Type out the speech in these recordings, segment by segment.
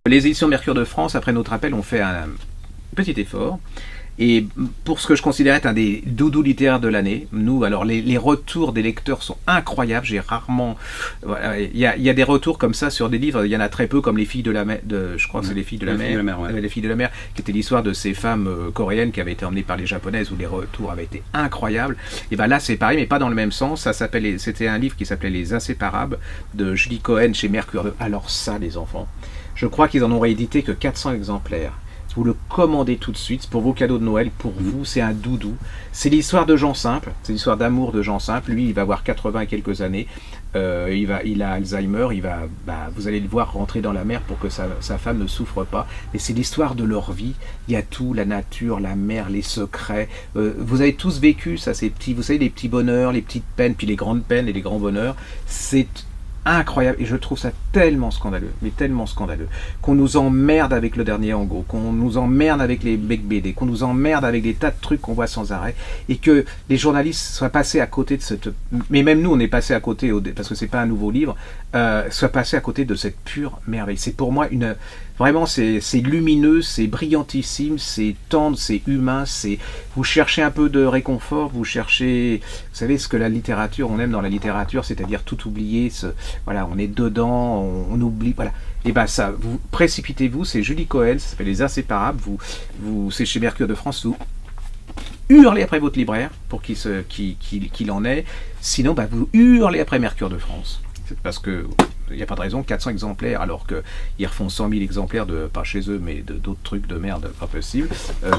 Les éditions Mercure de France, après notre appel, ont fait un petit effort. Et pour ce que je considère être un des doudous littéraires de l'année, nous, alors les retours des lecteurs sont incroyables. J'ai rarement, voilà, il y a des retours comme ça sur des livres. Il y en a très peu, comme Les Filles de la mer, je crois que c'est Les Filles de la mer, ouais. Les Filles de la mer, qui était l'histoire de ces femmes coréennes qui avaient été emmenées par les japonaises, où les retours avaient été incroyables. Et ben là, c'est pareil, mais pas dans le même sens. C'était un livre qui s'appelait Les Inséparables de Julie Cohen chez Mercure. Alors ça, les enfants, je crois qu'ils en ont réédité que 400 exemplaires. Vous le commandez tout de suite, c'est pour vos cadeaux de Noël, pour vous, c'est un doudou. C'est l'histoire de gens simples, c'est l'histoire d'amour de gens simples. Lui, il va avoir 80 et quelques années, il a Alzheimer, vous allez le voir rentrer dans la mer pour que sa femme ne souffre pas. Mais c'est l'histoire de leur vie, il y a tout, la nature, la mer, les secrets. Vous avez tous vécu ça, ces petits, vous savez, les petits bonheurs, les petites peines, puis les grandes peines et les grands bonheurs. C'est incroyable, et je trouve ça tellement scandaleux, mais tellement scandaleux, qu'on nous emmerde avec le dernier Angot, qu'on nous emmerde avec les mecs BD, qu'on nous emmerde avec des tas de trucs qu'on voit sans arrêt, et que les journalistes soient passés à côté de cette... Mais même nous, on est passé à côté, parce que c'est pas un nouveau livre, soient passés à côté de cette pure merveille. C'est pour moi une... Vraiment, c'est lumineux, c'est brillantissime, c'est tendre, c'est humain, vous cherchez un peu de réconfort, vous cherchez, vous savez ce que la littérature, on aime dans la littérature, c'est-à-dire tout oublier, voilà, on est dedans, on oublie, voilà. Et ben ça, vous précipitez-vous, c'est Julie Cohen, ça s'appelle Les Inséparables, c'est chez Mercure de France, vous hurlez après votre libraire pour qu'il en ait, sinon vous hurlez après Mercure de France. C'est parce que il n'y a pas de raison, 400 exemplaires, alors qu'ils refont 100 000 exemplaires, pas chez eux, mais d'autres trucs de merde, pas possible.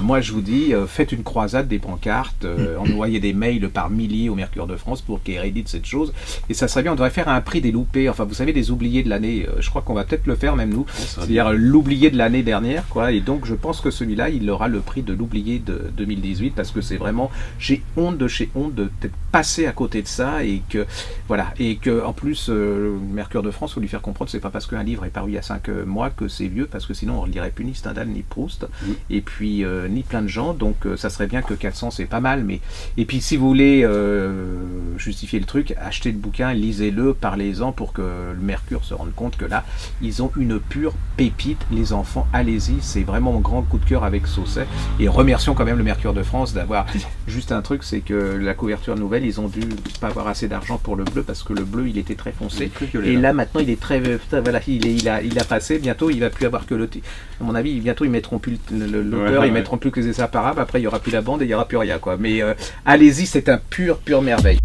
Moi, je vous dis, faites une croisade des pancartes, envoyez des mails par milliers au Mercure de France pour qu'ils rééditent cette chose. Et ça serait bien, on devrait faire un prix des loupés, enfin, vous savez, des oubliés de l'année. Je crois qu'on va peut-être le faire, même nous. C'est-à-dire l'oublié de l'année dernière, quoi. Et donc, je pense que celui-là, il aura le prix de l'oublié de 2018, parce que c'est vraiment, j'ai honte de chez honte de peut-être passer à côté de ça, et que, voilà. Et que, en plus, Mercure de France, faut lui faire comprendre, c'est pas parce qu'un livre est paru il y a 5 mois que c'est vieux, parce que sinon on ne lirait plus ni Stendhal ni Proust, et puis ni plein de gens, donc ça serait bien que 400 c'est pas mal, mais et puis si vous voulez justifier le truc, achetez le bouquin, lisez-le, parlez-en pour que le Mercure se rende compte que là, ils ont une pure pépite, les enfants, allez-y, c'est vraiment mon grand coup de cœur avec Saucet, et remercions quand même le Mercure de France d'avoir, juste un truc, c'est que la couverture nouvelle, ils ont dû pas avoir assez d'argent pour le bleu, parce que le bleu il était très foncé, et là maintenant il est très, voilà, il a passé, bientôt il va plus avoir que le, à mon avis, bientôt ils mettront plus l'auteur, ils mettront plus que les Inséparables, après il y aura plus la bande et il y aura plus rien, quoi. Mais allez-y, c'est un pure merveille.